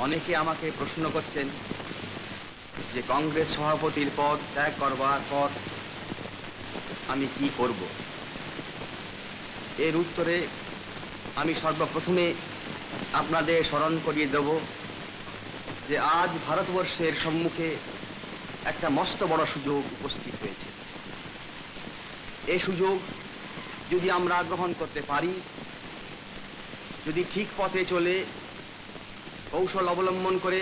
অনেকে আমাকে প্রশ্ন করছেন যে কংগ্রেস সভাপতির পদ ত্যাগ করবার পর আমি কি করব। এর উত্তরে আমি সর্বপ্রথমে আপনাদের স্মরণ করিয়ে দেব যে আজ ভারতবর্ষের সম্মুখে একটা মস্ত বড় সুযোগ উপস্থিত হয়েছে। এই সুযোগ যদি আমরা গ্রহণ করতে পারি, যদি ঠিক পথে চলে কৌশল অবলম্বন করে,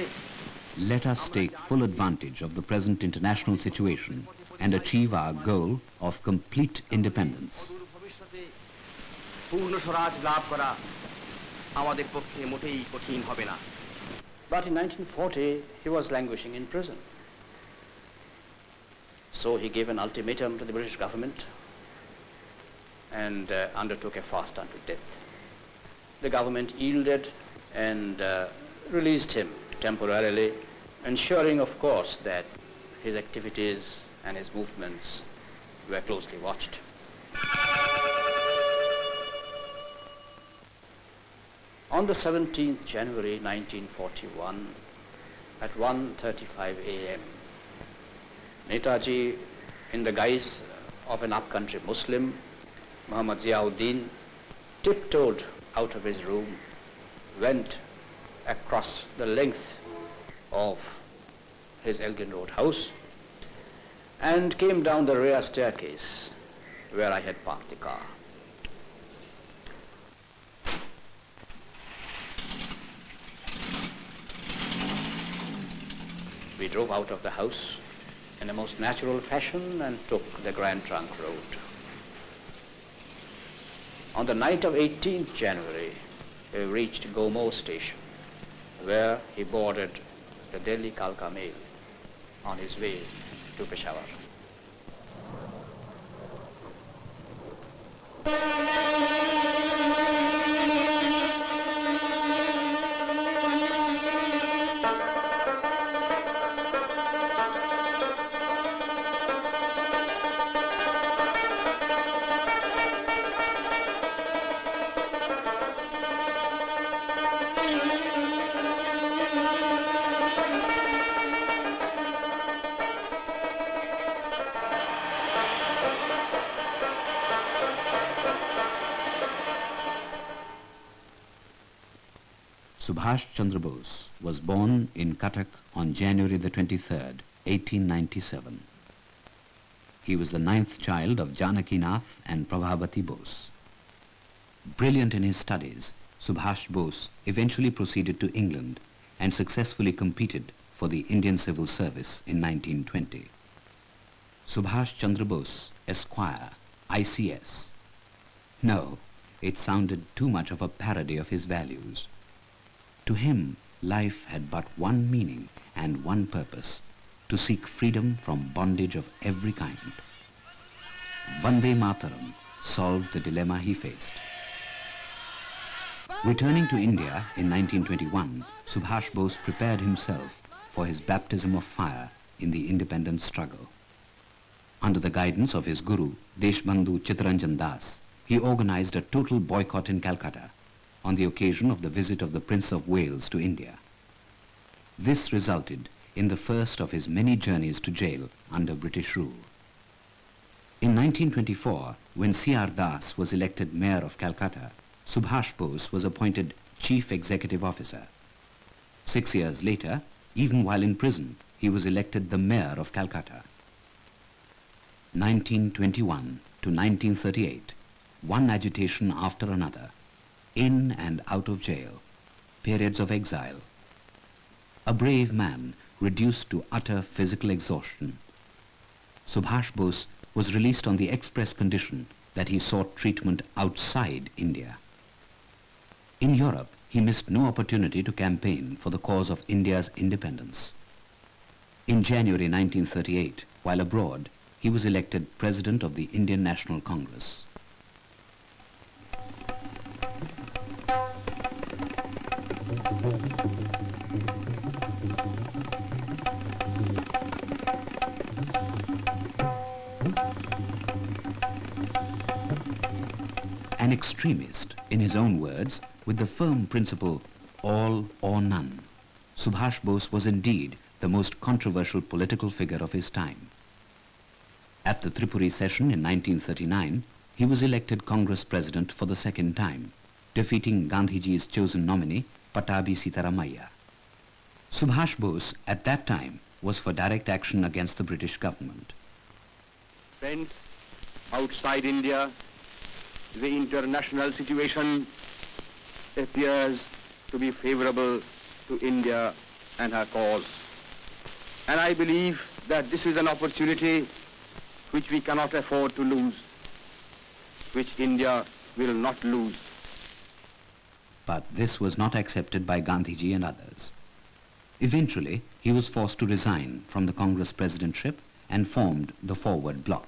Let us take full advantage of the present international situation and achieve our goal of complete independence. ভবিষ্যতে পূর্ণ স্বরাজ লাভ করা আমাদের পক্ষে মোটেই কঠিন হবে না। But in 1940, he was languishing in prison. So he gave an ultimatum to the British government and undertook a fast unto death. The government yielded and released him temporarily, ensuring, of course, that his activities and his movements were closely watched. On the 17th January 1941, at 1:35 a.m., Netaji, in the guise of an upcountry Muslim, Muhammad Ziauddin, tiptoed out of his room, went across the length of his Elgin Road house, and came down the rear staircase where I had parked the car. We drove out of the house in a most natural fashion and took the Grand Trunk Road. On the night of 18th January, we reached Gomo station, where he boarded the Delhi Kalka Mail on his way to Peshawar. Subhash Chandra Bose was born in Cuttack on January the 23rd, 1897. He was the 9th child of Janaki Nath and Prabhavati Bose. Brilliant in his studies, Subhash Bose eventually proceeded to England and successfully competed for the Indian Civil Service in 1920. Subhash Chandra Bose, Esquire, ICS. No, it sounded too much of a parody of his values. To him, life had but one meaning and one purpose: to seek freedom from bondage of every kind. Vande Mataram solved the dilemma he faced. Returning to India in 1921, Subhash Bose prepared himself for his baptism of fire in the independence struggle. Under the guidance of his guru, Deshbandhu Chittaranjan Das, he organized a total boycott in Calcutta on the occasion of the visit of the Prince of Wales to India. This resulted in the first of his many journeys to jail under British rule. In 1924, when C.R. Das was elected Mayor of Calcutta, Subhash Bose was appointed Chief Executive Officer. 6 years later, even while in prison, he was elected the Mayor of Calcutta. 1921 to 1938, one agitation after another, in and out of jail, periods of exile. A brave man reduced to utter physical exhaustion. Subhash Bose was released on the express condition that he sought treatment outside India. In Europe, he missed no opportunity to campaign for the cause of India's independence. In January 1938, while abroad, he was elected President of the Indian National Congress. An extremist, in his own words, with the firm principle, all or none, Subhash Bose was indeed the most controversial political figure of his time. At the Tripuri session in 1939, he was elected Congress President for the second time, defeating Gandhiji's chosen nominee, Pattabhi Sitaramaiah. Subhash Bose at that time was for direct action against the British government. Friends, outside India, the international situation appears to be favorable to India and her cause. And I believe that this is an opportunity which we cannot afford to lose, which India will not lose. But this was not accepted by Gandhiji and others. Eventually, he was forced to resign from the Congress presidentship and formed the Forward Bloc.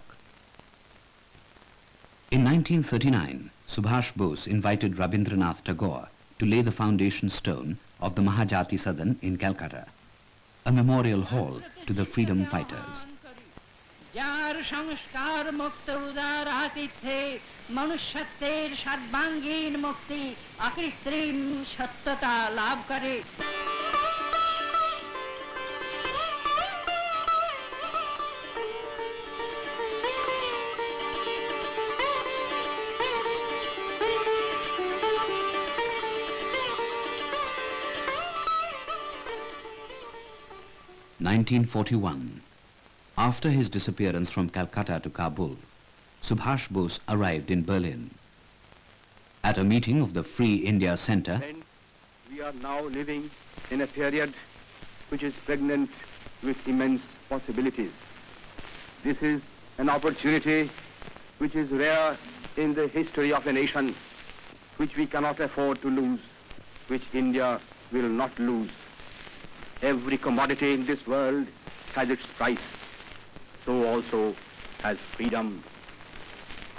In 1939, Subhash Bose invited Rabindranath Tagore to lay the foundation stone of the Mahajati Sadan in Calcutta, a memorial hall to the freedom fighters. যার সংস্কার মুক্ত উদার আতিথ্যে মনুষ্যত্বের সর্বাঙ্গীন মুক্তি অকৃত্রিম সত্যতা লাভ করে। (1941). After his disappearance from Calcutta to Kabul, Subhash Bose arrived in Berlin. At a meeting of the Free India Center, Friends, we are now living in a period which is pregnant with immense possibilities. This is an opportunity which is rare in the history of a nation, which we cannot afford to lose, which India will not lose. Every commodity in this world has its price. So also has freedom.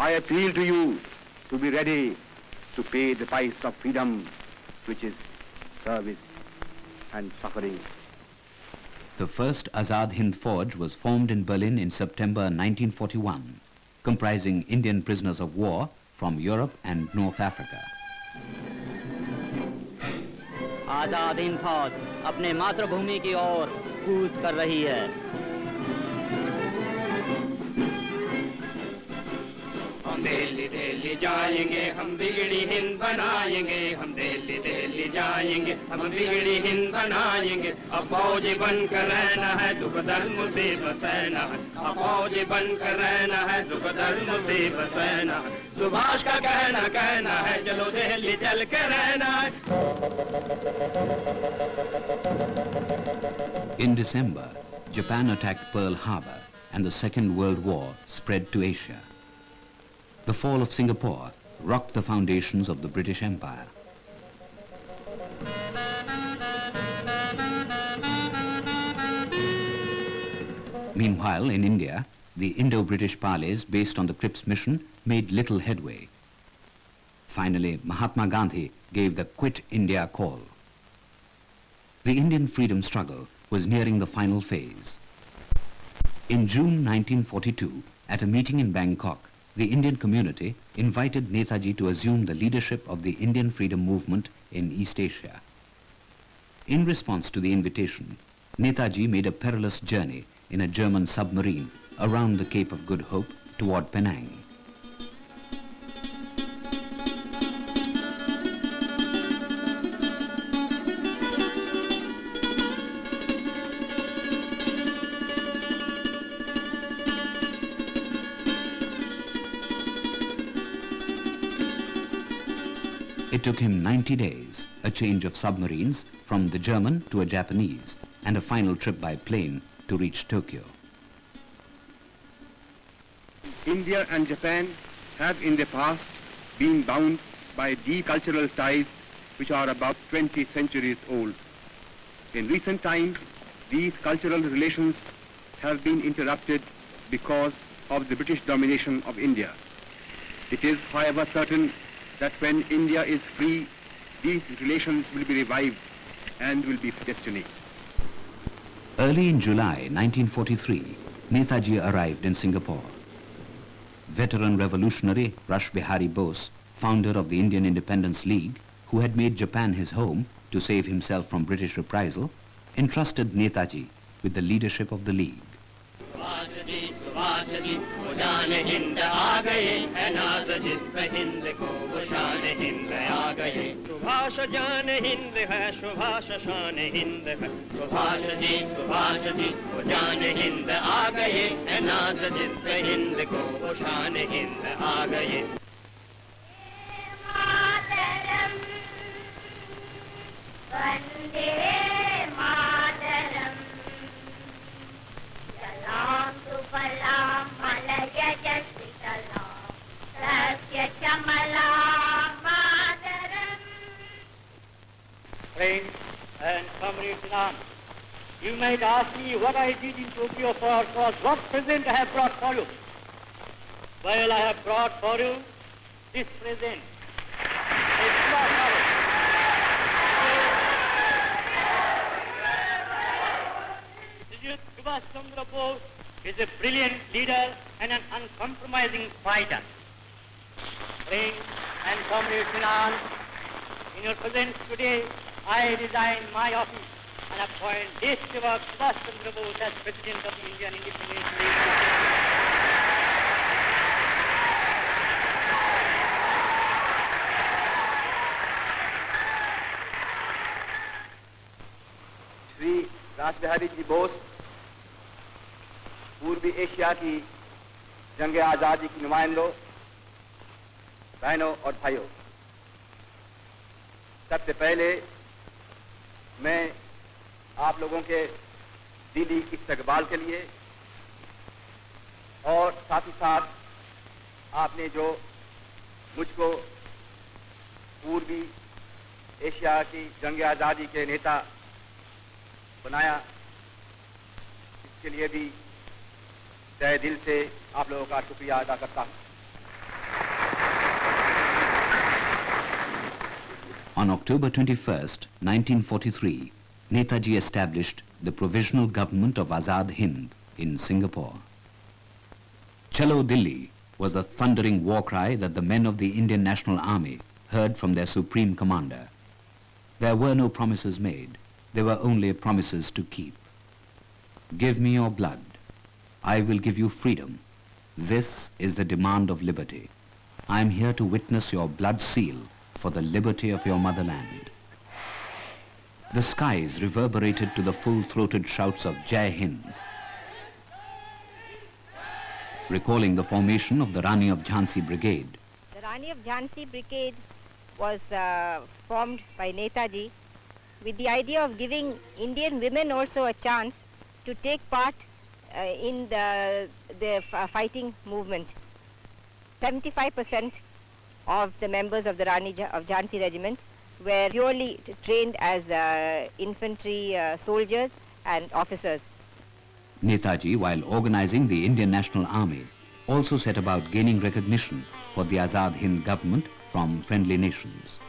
I appeal to you to be ready to pay the price of freedom, which is service and suffering. the first Azad Hind Forge was formed in Berlin in September 1941, comprising Indian prisoners of war from Europe and North Africa. Azad Hind फौज अपने मातृभूमि की ओर कूच कर रही है। हम दिल्ली दिल्ली जाएंगे, हम बिगड़ी हिंद बनाएंगे, हम दिल्ली दिल्ली जाएंगे, हम बिगड़ी हिंद बनाएंगे। अब फौजी बन कर रहना है, दुख दर्द मुसीबत सहना है। अब फौजी बन कर रहना है, दुख दर्द मुसीबत सहना है। सुभाष का कहना है, चलो दिल्ली चल के रहना है। In December, Japan attacked Pearl Harbor and the Second World War spread to Asia. The fall of Singapore rocked the foundations of the British Empire. Meanwhile, in India, the Indo-British parleys based on the Cripps mission made little headway. Finally, Mahatma Gandhi gave the Quit India call. The Indian freedom struggle was nearing the final phase. In June 1942, at a meeting in Bangkok, the Indian community invited Netaji to assume the leadership of the Indian freedom movement in East Asia. In response to the invitation, Netaji made a perilous journey in a German submarine around the Cape of Good Hope toward Penang. It took him 90 days, a change of submarines from the German to a Japanese, and a final trip by plane to reach Tokyo. India and Japan have in the past been bound by deep cultural ties which are about 20 centuries old. In recent times, these cultural relations have been interrupted because of the British domination of India. It is, however, certain that when India is free, these relations will be revived and will be destiny. Early in July 1943, Netaji arrived in Singapore. Veteran revolutionary Rash Bihari Bose, founder of the Indian Independence League, who had made Japan his home to save himself from British reprisal, entrusted Netaji with the leadership of the League. Subhash ji वो जान हिंद आ गए है नाज जिस पे हिंद को वो शान हिंद आ गए सुभाष जान हिंद है सुभाष शान हिंद है सुभाष जी वो जान हिंद आ गए है नाज जिस पे हिंद को वो शान हिंद आ गए वंदे मातरम सलाम सुफला मलय जसितला सत्य चमला मातरम Friends and comrades in arms, you might ask me what I did in Tokyo for what present I have brought for you. Well, I have brought for you this present. A philosopher. Subhash Chandra Bose is a brilliant leader and an uncompromising fighter. Friends and comrades in arms, in your presence today, I resign my office and appoint Deshsevak Subhash Chandra Bose as President of the Indian Independence League. Shri Raj Bihari ji Bose पूर्वी Asia की जंग आजादी की नुमाइंदों, बहनों और भाइयों, सबसे पहले मैं आप लोगों के दिली इस्तकबाल के लिए और साथ ही साथ आपने जो मुझको पूर्वी एशिया की जंग आजादी के नेता बनाया, इसके लिए भी तहे दिल से आप लोगों का शुक्रिया अदा करता हूं। On October 21st, 1943, Netaji established the Provisional Government of Azad Hind in Singapore. Chalo Dilli was the thundering war cry that the men of the Indian National Army heard from their supreme commander. There were no promises made. There were only promises to keep. Give me your blood. I will give you freedom. This is the demand of liberty. I am here to witness your blood seal for the liberty of your motherland. The skies reverberated to the full-throated shouts of Jai Hind. Recalling the formation of the Rani of Jhansi Brigade. The Rani of Jhansi Brigade was formed by Netaji with the idea of giving Indian women also a chance to take part in the fighting movement. 75% of the members of the Rani of Jhansi regiment were purely trained as infantry soldiers and officers. Netaji, while organizing the Indian National Army, also set about gaining recognition for the Azad Hind government from friendly nations.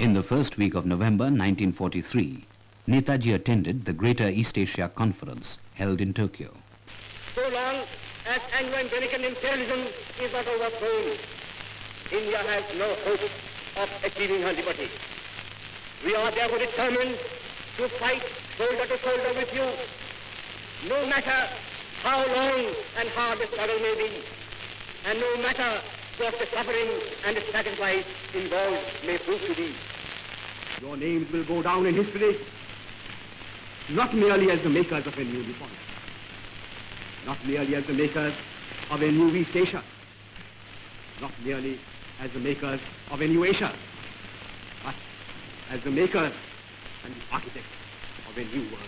In the first week of November 1943, Netaji attended the Greater East Asia Conference held in Tokyo. So long as Anglo-American imperialism is not overthrown, India has no hope of achieving her liberty. We are therefore determined to fight shoulder to shoulder with you, no matter how long and hard the struggle may be, and no matter what the suffering and the sacrifice involved may prove to be. Your names will go down in history, not merely as the makers of a new Nippon, not merely as the makers of a new East Asia, not merely as the makers of a new Asia, but as the makers and the architects of a new world.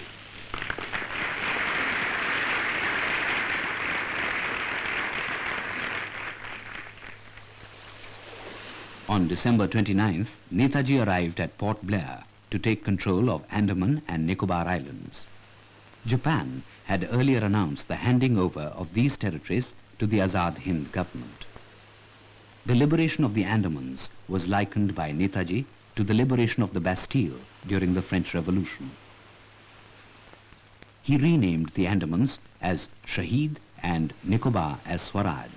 On December 29th, Netaji arrived at Port Blair to take control of Andaman and Nicobar Islands. Japan had earlier announced the handing over of these territories to the Azad Hind government. The liberation of the Andamans was likened by Netaji to the liberation of the Bastille during the French Revolution. He renamed the Andamans as Shahid and Nicobar as Swaraj.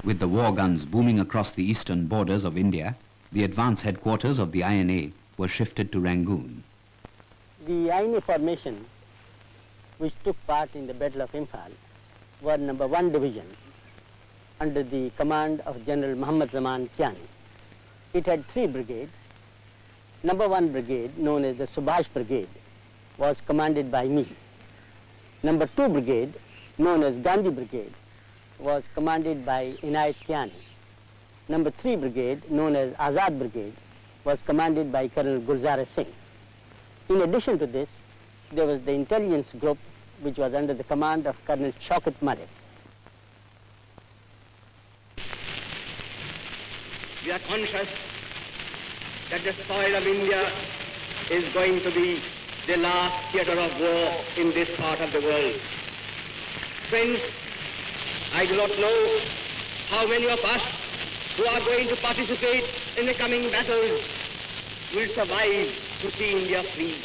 With the war guns booming across the eastern borders of India, the advance headquarters of the INA were shifted to Rangoon. The INA formations which took part in the Battle of Imphal were number 1 division under the command of General Muhammad Zaman Kiani. It had 3 brigades. Number 1 brigade, known as the Subhash Brigade, was commanded by me. Number 2 brigade, known as Gandhi Brigade, was commanded by Inayat Kiani. Number 3 brigade, known as Azad Brigade, was commanded by Colonel Gulzar Singh. In addition to this, there was the intelligence group which was under the command of Colonel Shaukat Malik. We are conscious that the soil of India is going to be the last theater of war in this part of the world. Friends, I do not know how many of us who are going to participate in the coming battles will survive to see India free.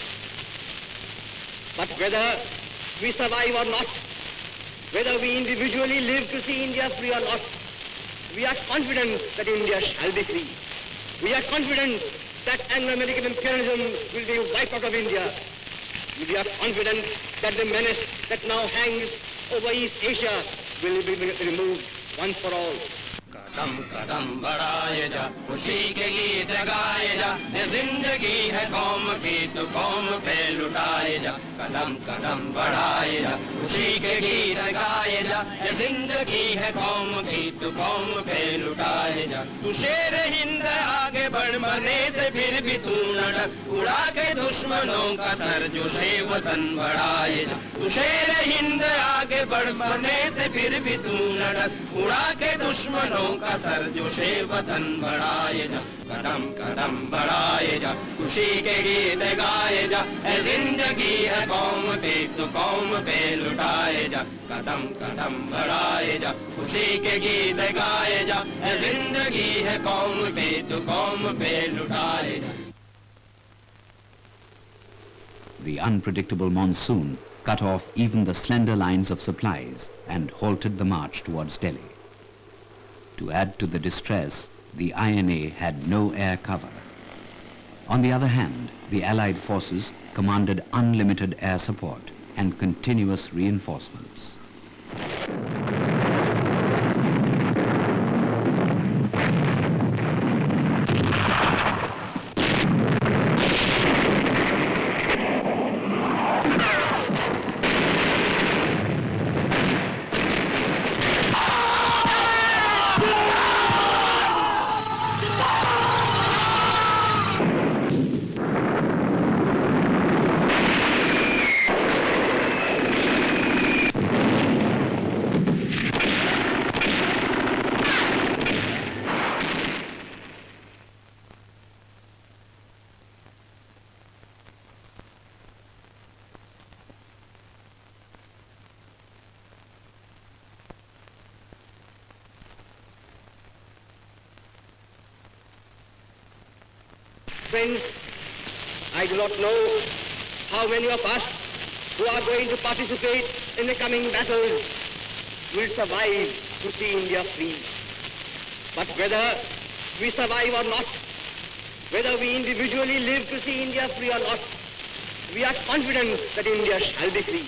But whether we survive or not, whether we individually live to see India free or not, we are confident that India shall be free. We are confident that Anglo-American imperialism will be wiped out of India. We are confident that the menace that now hangs over East Asia will be removed once for all. कदम कदम बढ़ाए जा खुशी के गीत गाए जा ये जिंदगी है कौम की तो कौम पे लुटाए जा कदम कदम बढ़ाए जा खुशी के गीत गाए जा ये जिंदगी है कौम की तो कौम पे लुटाए जा तू शेर हिंद आगे बढ़ मरने से फिर भी तू न डर उड़ा के दुश्मनों का सर जो शे वतन बढ़ाए जा तू शेर हिंद आगे बढ़ मरने से फिर भी तू न डर उड़ा के दुश्मनों का सर जो शे वतन बढ़ाए जा कदम कदम बढ़ाए जा खुशी के गीत गाए जा ए जिंदगी है कौम की तो कौम पे लुटाए जा कदम कदम बढ़ाए जा खुशी के गीत गाए जा ए जिंदगी है कौम की तो कौम पे लुटाए जा. The unpredictable monsoon cut off even the slender lines of supplies and halted the march towards Delhi. To add to the distress, the INA had no air cover. On the other hand, the Allied forces commanded unlimited air support and continuous reinforcements. Friends, I do not know how many of us who are going to participate in the coming battles will survive to see India free. But whether we survive or not, whether we individually live to see India free or not, we are confident that India shall be free.